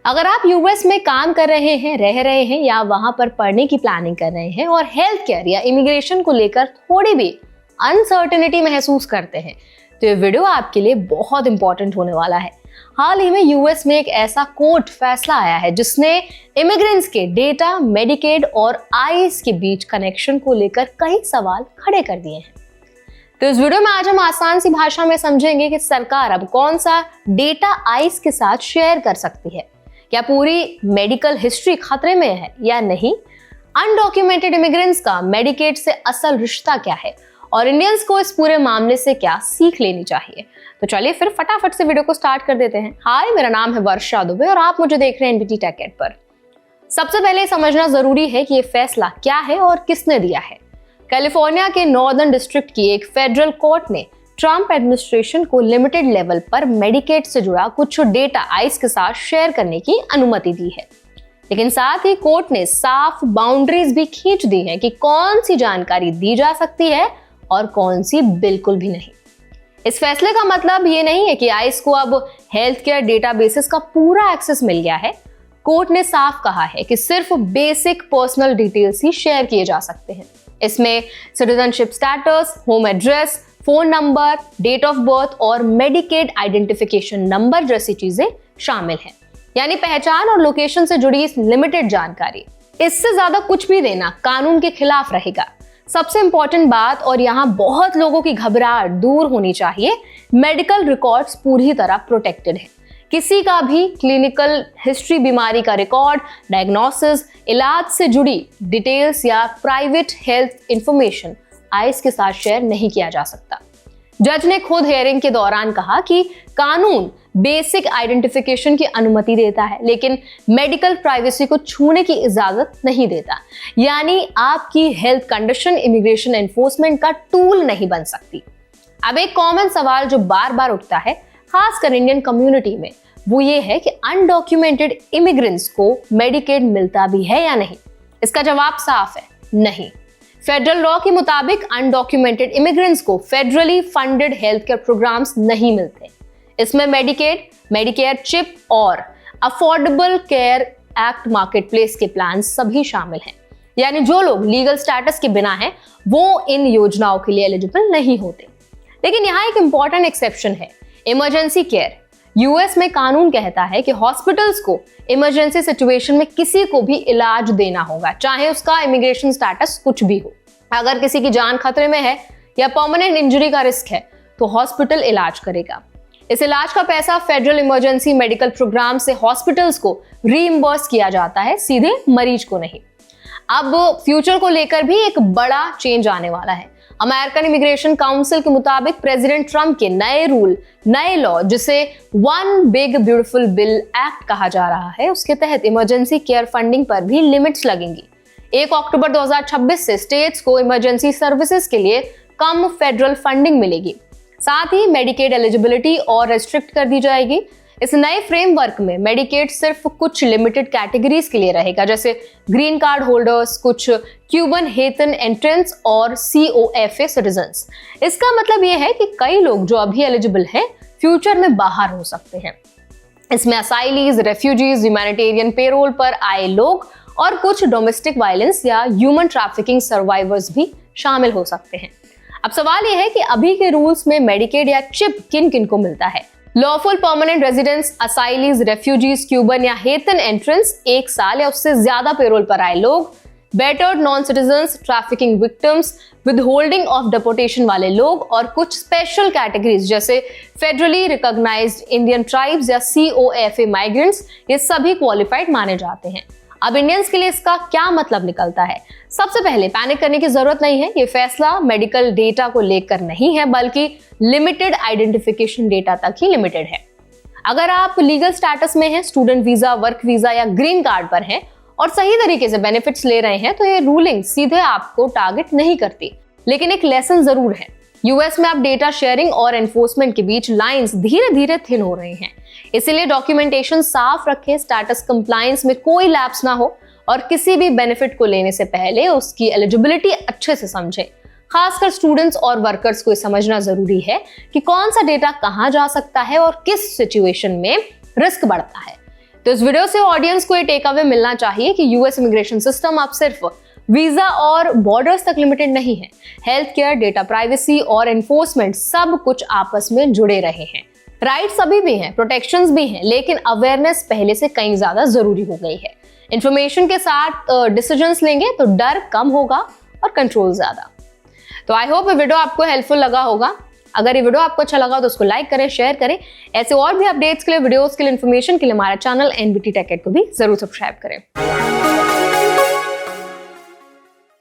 अगर आप यूएस में काम कर रहे हैं, रह रहे हैं या वहां पर पढ़ने की प्लानिंग कर रहे हैं और हेल्थ केयर या इमिग्रेशन को लेकर थोड़ी भी अनसर्टेनिटी महसूस करते हैं, तो ये वीडियो आपके लिए बहुत इंपॉर्टेंट होने वाला है। हाल ही में यूएस में एक ऐसा कोर्ट फैसला आया है जिसने इमिग्रेंट्स के डेटा, मेडिकेड और आइस के बीच कनेक्शन को लेकर कई सवाल खड़े कर दिए हैं। तो इस वीडियो में आज हम आसान सी भाषा में समझेंगे कि सरकार अब कौन सा डेटा आइस के साथ शेयर कर सकती है, क्या पूरी मेडिकल हिस्ट्री खतरे में है या नहीं, अनडॉक्यूमेंटेड इमिग्रेंट्स का मेडिकेड से असल रिश्ता क्या है और इंडियंस को इस पूरे मामले से क्या सीख लेनी चाहिए। तो चलिए फिर फटाफट से वीडियो को स्टार्ट कर देते हैं। हाय, मेरा नाम है वर्षा दुबे और आप मुझे देख रहे हैं एनबीटी टेक एड पर। सबसे पहले समझना जरूरी है कि ये फैसला क्या है और किसने दिया है। कैलिफोर्निया के नॉर्दर्न डिस्ट्रिक्ट की एक फेडरल कोर्ट ने ट्रंप एडमिनिस्ट्रेशन को लिमिटेड लेवल पर मेडिकेड से जुड़ा कुछ डेटा आइस के साथ शेयर करने की अनुमति दी है, लेकिन साथ ही कोर्ट ने साफ बाउंड्रीज भी खींच दी हैं कि कौन सी जानकारी दी जा सकती है और कौन सी बिल्कुल भी नहीं। इस फैसले का मतलब ये नहीं है कि आइस को अब हेल्थ केयर डेटाबेसेस का पूरा एक्सेस मिल गया है। कोर्ट ने साफ कहा है कि सिर्फ बेसिक पर्सनल डिटेल्स ही शेयर किए जा सकते हैं। इसमें citizenship status, home address, phone number, date of birth और मेडिकेड आइडेंटिफिकेशन नंबर जैसी चीजें शामिल हैं, यानी पहचान और लोकेशन से जुड़ी इस लिमिटेड जानकारी। इससे ज्यादा कुछ भी देना कानून के खिलाफ रहेगा। सबसे इंपॉर्टेंट बात, और यहाँ बहुत लोगों की घबराहट दूर होनी चाहिए, मेडिकल रिकॉर्ड्स पूरी तरह प्रोटेक्टेड है। किसी का भी क्लिनिकल हिस्ट्री, बीमारी का रिकॉर्ड, डायग्नोसिस, इलाज से जुड़ी डिटेल्स या प्राइवेट हेल्थ इंफॉर्मेशन आइस के साथ शेयर नहीं किया जा सकता। जज ने खुद हियरिंग के दौरान कहा कि कानून बेसिक आइडेंटिफिकेशन की अनुमति देता है, लेकिन मेडिकल प्राइवेसी को छूने की इजाजत नहीं देता। यानी आपकी हेल्थ कंडीशन इमिग्रेशन एनफोर्समेंट का टूल नहीं बन सकती। अब एक कॉमन सवाल जो बार बार उठता है, खासकर इंडियन कम्युनिटी में, वो ये है कि अनडॉक्यूमेंटेड इमिग्रेंट्स को मेडिकेड मिलता भी है या नहीं। इसका जवाब साफ है, नहीं। फेडरल लॉ के मुताबिक अनडॉक्यूमेंटेड इमिग्रेंट्स को federally funded health care programs नहीं मिलते। इसमें मेडिकेड, मेडिकेयर चिप और affordable care act marketplace के प्लान सभी शामिल हैं। यानी जो लोग लीगल स्टेटस के बिना हैं, वो इन योजनाओं के लिए एलिजिबल नहीं होते। लेकिन यहाँ एक इंपॉर्टेंट एक्सेप्शन है, इमरजेंसी केयर। यूएस में कानून कहता है कि हॉस्पिटल्स को इमरजेंसी सिचुएशन में किसी को भी इलाज देना होगा, चाहे उसका इमिग्रेशन स्टेटस कुछ भी हो। अगर किसी की जान खतरे में है या परमानेंट इंजरी का रिस्क है, तो हॉस्पिटल इलाज करेगा। इस इलाज का पैसा फेडरल इमरजेंसी मेडिकल प्रोग्राम से हॉस्पिटल्स को रीइंबर्स किया जाता है, सीधे मरीज को नहीं। अब फ्यूचर को लेकर भी एक बड़ा चेंज आने वाला है। अमेरिकन इमिग्रेशन काउंसिल के मुताबिक प्रेसिडेंट ट्रंप के नए रूल, नए लॉ, जिसे one big beautiful bill act कहा जा रहा है, उसके तहत इमरजेंसी केयर फंडिंग पर भी लिमिट्स लगेंगी। 1 अक्टूबर 2026 से स्टेट्स को इमरजेंसी सर्विसेज के लिए कम फेडरल फंडिंग मिलेगी। साथ ही मेडिकेड एलिजिबिलिटी और रेस्ट्रिक्ट कर दी जाएगी। इस नए फ्रेमवर्क में मेडिकेड सिर्फ कुछ लिमिटेड कैटेगरीज के लिए रहेगा, जैसे ग्रीन कार्ड होल्डर्स, कुछ क्यूबन हेतन एंट्रेंस और COFA सिटीजन्स। इसका मतलब यह है कि कई लोग जो अभी एलिजिबल हैं, फ्यूचर में बाहर हो सकते हैं। इसमें असाइलीज, रेफ्यूजीज, ह्यूमैनिटेरियन पेरोल पर आए लोग और कुछ डोमेस्टिक वायलेंस या ह्यूमन ट्रैफिकिंग सर्वाइवर्स भी शामिल हो सकते हैं। अब सवाल यह है कि अभी के रूल्स में मेडिकेड या चिप किन किन को मिलता है। Lawful permanent residents, asylees, refugees, Cuban या हेतन एंट्रेंस, 1 साल या उससे ज्यादा पेरोल पर आए लोग, battered non citizens, trafficking victims, withholding of deportation वाले लोग और कुछ स्पेशल कैटेगरीज जैसे फेडरली रिकॉग्नाइज्ड इंडियन ट्राइब्स या COFA माइग्रेंट्स, ये सभी क्वालिफाइड माने जाते हैं। अब इंडियंस के लिए इसका क्या मतलब निकलता है? सबसे पहले पैनिक करने की जरूरत नहीं है। ये फैसला मेडिकल डेटा को लेकर नहीं है, बल्कि लिमिटेड आइडेंटिफिकेशन डेटा तक ही लिमिटेड है। अगर आप लीगल स्टेटस में हैं, स्टूडेंट वीजा, वर्क वीजा या ग्रीन कार्ड पर हैं और सही तरीके से बेनिफिट्स ले रहे हैं, तो ये रूलिंग सीधे आपको टारगेट नहीं करती। लेकिन एक लेसन जरूर है, यूएस में अब डेटा शेयरिंग और एनफोर्समेंट के बीच लाइंस धीरे धीरे थिन हो रही हैं। इसीलिए डॉक्यूमेंटेशन साफ रखें, स्टेटस कंप्लायंस में कोई लैप्स ना हो और किसी भी बेनिफिट को लेने से पहले उसकी एलिजिबिलिटी अच्छे से समझें। खासकर स्टूडेंट्स और वर्कर्स को समझना जरूरी है कि कौन सा डेटा कहां जा सकता है और किस सिचुएशन में रिस्क बढ़ता है। तो इस वीडियो से ऑडियंस को ये टेक अवे मिलना चाहिए कि यूएस इमिग्रेशन सिस्टम अब सिर्फ वीजा और बॉर्डर्स तक लिमिटेड नहीं है। हेल्थ केयर, डेटा प्राइवेसी और एनफोर्समेंट सब कुछ आपस में जुड़े रहे हैं। राइट्स अभी भी हैं, प्रोटेक्शंस भी हैं, लेकिन अवेयरनेस पहले से कहीं ज्यादा जरूरी हो गई है। इंफॉर्मेशन के साथ डिसीजंस लेंगे तो डर कम होगा और कंट्रोल ज्यादा। तो आई होप ये वीडियो आपको हेल्पफुल लगा होगा। अगर ये वीडियो आपको अच्छा लगा तो उसको लाइक करें, शेयर करें। ऐसे और भी अपडेट्स के लिए, वीडियोस के लिए, इन्फॉर्मेशन के लिए हमारा चैनल NBT Tech Ed को भी जरूर सब्सक्राइब करें।